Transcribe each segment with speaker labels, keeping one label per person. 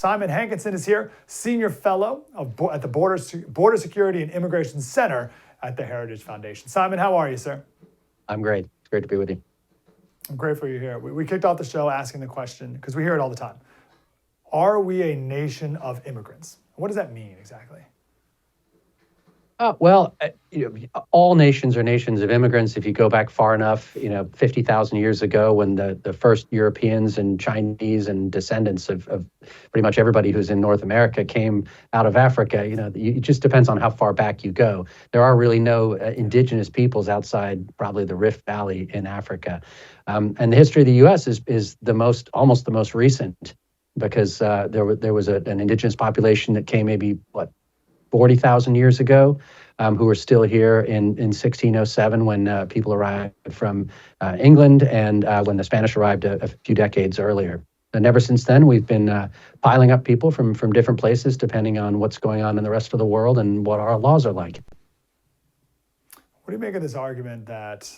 Speaker 1: Simon Hankinson is here, Senior Fellow at the Border Security and Immigration Center at the Heritage Foundation. Simon, how are you, sir?
Speaker 2: I'm great. It's great to be with you.
Speaker 1: I'm grateful you're here. We kicked off the show asking the question, because we hear it all the time. Are we a nation of immigrants? What does that mean exactly?
Speaker 2: All nations are nations of immigrants. If you go back far enough, 50,000 years ago, when the first Europeans and Chinese and descendants of pretty much everybody who's in North America came out of Africa, it just depends on how far back you go. There are really no indigenous peoples outside probably the Rift Valley in Africa. And the history of the U.S. is almost the most recent, because there was an indigenous population that came maybe, 40,000 years ago, who were still here in 1607 when people arrived from England, and when the Spanish arrived a few decades earlier. And ever since then, we've been piling up people from different places, depending on what's going on in the rest of the world and what our laws are like.
Speaker 1: What do you make of this argument that,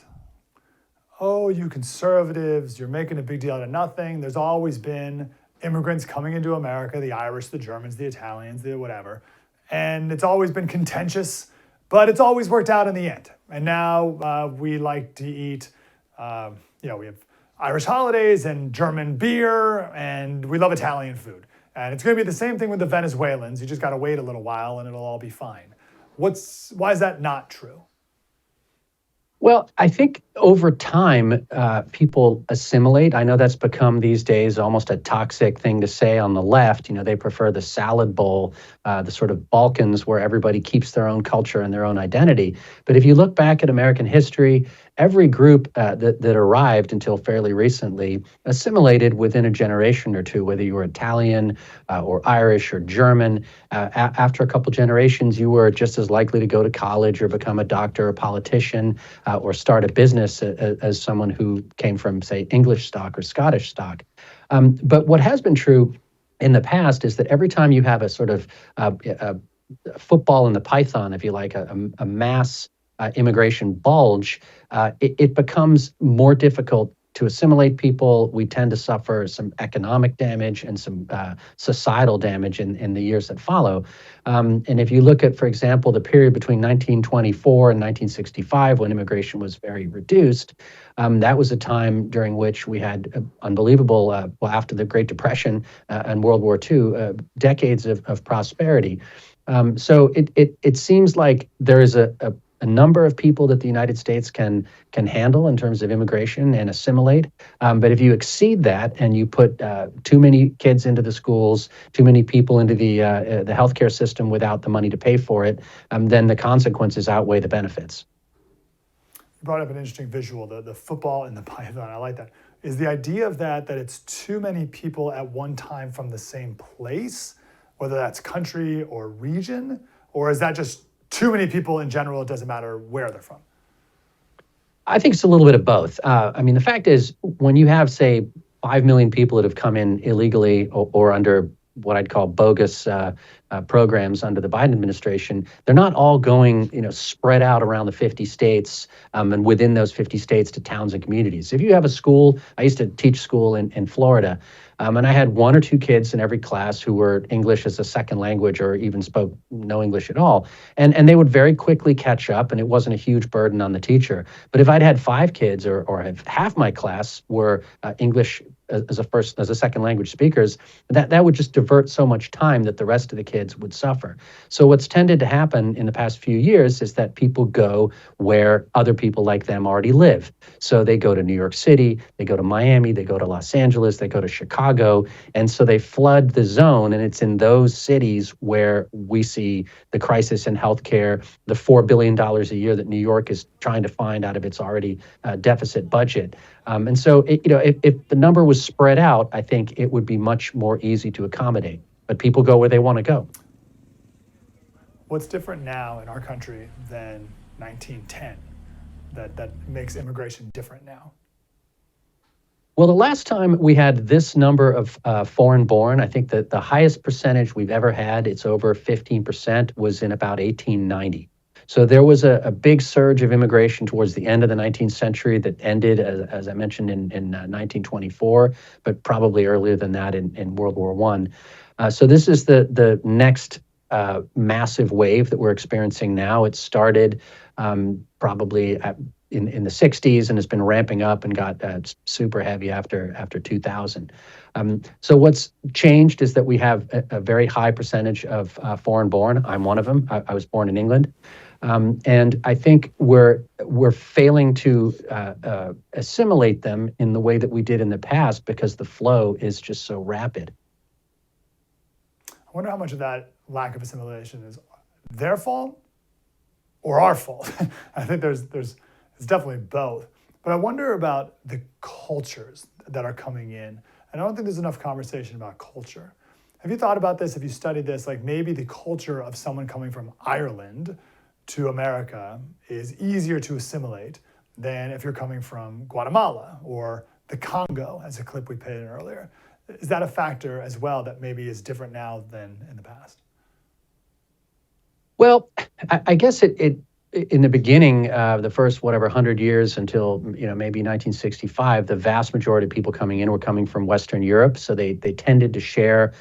Speaker 1: you conservatives, you're making a big deal out of nothing. There's always been immigrants coming into America, the Irish, the Germans, the Italians, the whatever. And it's always been contentious, but it's always worked out in the end. And now we like to eat, we have Irish holidays and German beer, and we love Italian food. And it's going to be the same thing with the Venezuelans. You just got to wait a little while and it'll all be fine. Why is that not true?
Speaker 2: Well, I think over time, people assimilate. I know that's become these days almost a toxic thing to say on the left. They prefer the salad bowl, the sort of Balkans where everybody keeps their own culture and their own identity. But if you look back at American history, every group that arrived until fairly recently assimilated within a generation or two, whether you were Italian or Irish or German. After a couple generations, you were just as likely to go to college or become a doctor or politician or start a business as someone who came from, say, English stock or Scottish stock. But what has been true in the past is that every time you have a sort of football in the python, if you like, a mass immigration bulge, it becomes more difficult to assimilate people. We tend to suffer some economic damage and some societal damage in the years that follow. And if you look at, for example, the period between 1924 and 1965, when immigration was very reduced, that was a time during which we had unbelievable, after the Great Depression and World War II, decades of prosperity. So it seems like there is a number of people that the United States can handle in terms of immigration and assimilate. But if you exceed that and you put too many kids into the schools, too many people into the healthcare system without the money to pay for it, then the consequences outweigh the benefits.
Speaker 1: You brought up an interesting visual, the football and the python. I like that. Is the idea of that it's too many people at one time from the same place, whether that's country or region, or is that just too many people in general, it doesn't matter where they're from?
Speaker 2: I think it's a little bit of both. The fact is, when you have, say, 5 million people that have come in illegally or under what I'd call bogus programs under the Biden administration, they're not all going, spread out around the 50 states and within those 50 states to towns and communities. If you have a school, I used to teach school in Florida, and I had 1 or 2 kids in every class who were English as a second language or even spoke no English at all. And they would very quickly catch up, and it wasn't a huge burden on the teacher. But if I'd had 5 kids or if half my class were English as a second language speakers, that would just divert so much time that the rest of the kids would suffer. So what's tended to happen in the past few years is that people go where other people like them already live. So they go to New York City, they go to Miami, they go to Los Angeles, they go to Chicago, and so they flood the zone, and it's in those cities where we see the crisis in healthcare, the $4 billion a year that New York is trying to find out of its already deficit budget. And so, if the number was spread out, I think it would be much more easy to accommodate. But people go where they want to go.
Speaker 1: What's different now in our country than 1910 that makes immigration different now?
Speaker 2: Well, the last time we had this number of foreign-born, I think that the highest percentage we've ever had, it's over 15%, was in about 1890. So there was a big surge of immigration towards the end of the 19th century that ended, as I mentioned, in 1924, but probably earlier than that in World War I. So this is the next massive wave that we're experiencing now. It started probably in the 60s and has been ramping up and got super heavy after 2000. So what's changed is that we have a very high percentage of foreign born. I'm one of them. I was born in England. And I think we're failing to assimilate them in the way that we did in the past because the flow is just so rapid.
Speaker 1: I wonder how much of that lack of assimilation is their fault or our fault. I think it's definitely both. But I wonder about the cultures that are coming in. And I don't think there's enough conversation about culture. Have you thought about this? Have you studied this? Like maybe the culture of someone coming from Ireland to America is easier to assimilate than if you're coming from Guatemala or the Congo, as a clip we played in earlier. Is that a factor as well that maybe is different now than in the past?
Speaker 2: Well, I guess it in the beginning, the first 100 years until maybe 1965, the vast majority of people coming in were coming from Western Europe, so they tended to share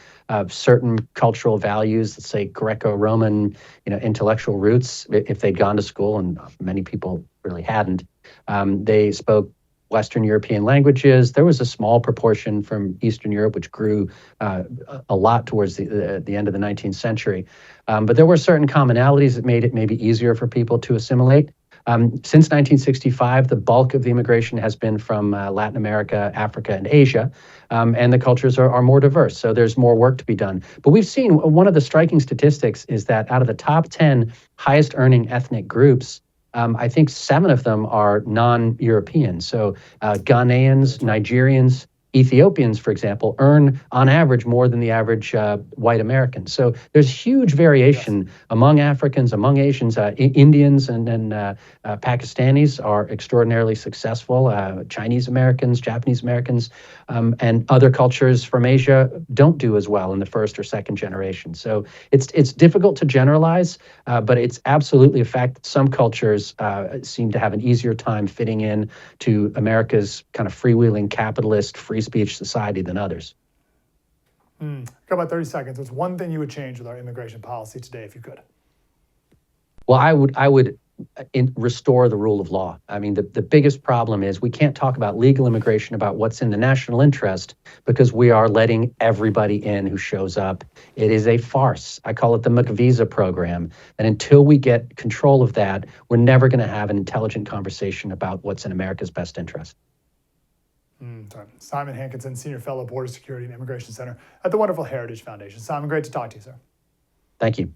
Speaker 2: certain cultural values, let's say Greco-Roman, intellectual roots. If they'd gone to school, and many people really hadn't, they spoke Western European languages. There was a small proportion from Eastern Europe, which grew a lot towards the end of the 19th century. But there were certain commonalities that made it maybe easier for people to assimilate. Since 1965, the bulk of the immigration has been from Latin America, Africa, and Asia, and the cultures are more diverse. So there's more work to be done. But we've seen one of the striking statistics is that out of the top 10 highest earning ethnic groups, I think 7 of them are non-European. So Ghanaians, Nigerians, Ethiopians, for example, earn on average more than the average white American. So there's huge variation among Africans, among Asians. Indians and Pakistanis are extraordinarily successful. Chinese Americans, Japanese Americans, and other cultures from Asia don't do as well in the first or second generation. So it's difficult to generalize, but it's absolutely a fact that some cultures seem to have an easier time fitting in to America's kind of freewheeling capitalist free speech society than others.
Speaker 1: Got about 30 seconds. What's one thing you would change with our immigration policy today if you could?
Speaker 2: Well, I would restore the rule of law. I mean, the biggest problem is we can't talk about legal immigration, about what's in the national interest, because we are letting everybody in who shows up. It is a farce. I call it the McVisa program. And until we get control of that, we're never going to have an intelligent conversation about what's in America's best interest.
Speaker 1: Simon Hankinson, Senior Fellow, Border Security and Immigration Center at the wonderful Heritage Foundation. Simon, great to talk to you, sir.
Speaker 2: Thank you.